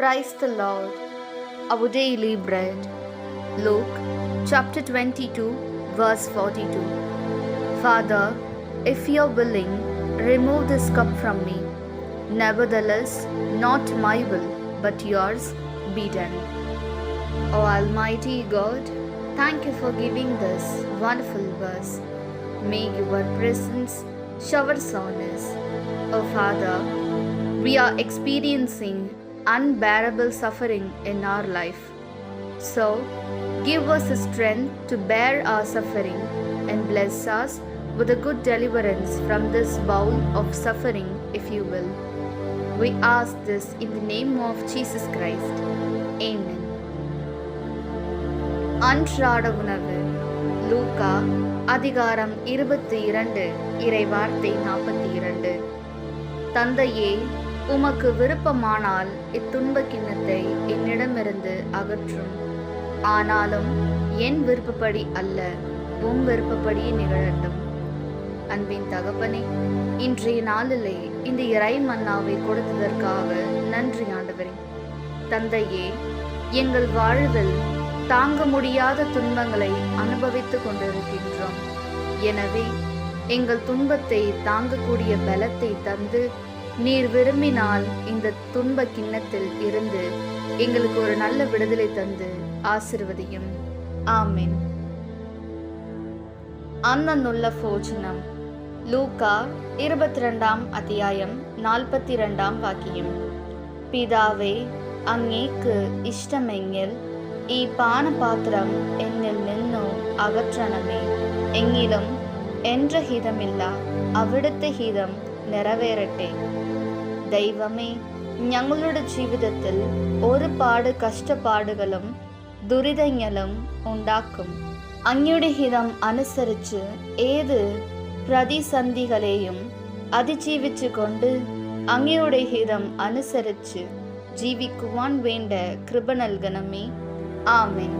Praise the Lord. Our daily bread. Luke chapter 22, verse 42. Father, if you are willing, remove this cup from me. Nevertheless, not my will, but yours be done. O Almighty God, thank you for giving this wonderful verse. May your presence showers on us. O Father, we are experiencing unbearable suffering in our life. So, give us the strength to bear our suffering and bless us with a good deliverance from this bowl of suffering, if you will. We ask this in the name of Jesus Christ. Amen. அன்றாட உணவு. லூக்கா அதிகாரம் 22 இறை வார்த்தை 42. தந்தையே, உமக்கு விருப்பமானால் இத்துன்ப கிண்ணத்தை என்னிடமிருந்து அகற்றும். ஆனாலும் என் விருப்பப்படி அல்ல, உம் விருப்பப்படியே நிகழட்டும். அன்பின் தகப்பனே, இன்றைய நாளிலே இந்த இறை மன்னாவை கொடுத்ததற்காக நன்றி ஆண்டவரே. தந்தையே, எங்கள் வாழ்வில் தாங்க முடியாத துன்பங்களை அனுபவித்துக் கொண்டிருக்கின்றோம். எனவே எங்கள் துன்பத்தை தாங்கக்கூடிய பலத்தை தந்து, நீர் விரும்பினால் இந்த துன்ப கிண்ணத்தில் இருந்து எங்களுக்கு ஒரு நல்ல விடுதலை தந்து ஆசீர்வதியும். ஆமென். அன்னன்னுள்ள போஜனம். லூக்கா 22 அத்தியாயம் 42 வாக்கியம். பிதாவே, അങ്ങേക്ക് ഇഷ്ടമെങ്കിൽ ഈ പാനപാത്രം എന്നിൽ നിന്നു അകറ്റണമേ. എങ്കിലും എൻ്റെ ഹിതമില്ല, അവിടുത്തെ ഹിതം നിറവേറട്ടെ. ദൈവമേ, ഞങ്ങളുടെ ജീവിതത്തിൽ ഒരുപാട് കഷ്ടപ്പാടുകളും ദുരിതങ്ങളും ഉണ്ടാക്കും. അങ്ങയുടെ ഹിതം അനുസരിച്ച് ഏത് പ്രതിസന്ധികളെയും അതിജീവിച്ചുകൊണ്ട് അങ്ങയുടെ ഹിതം അനുസരിച്ച് ജീവിക്കുവാൻ വേണ്ട കൃപ നൽകണമേ. ആമേൻ.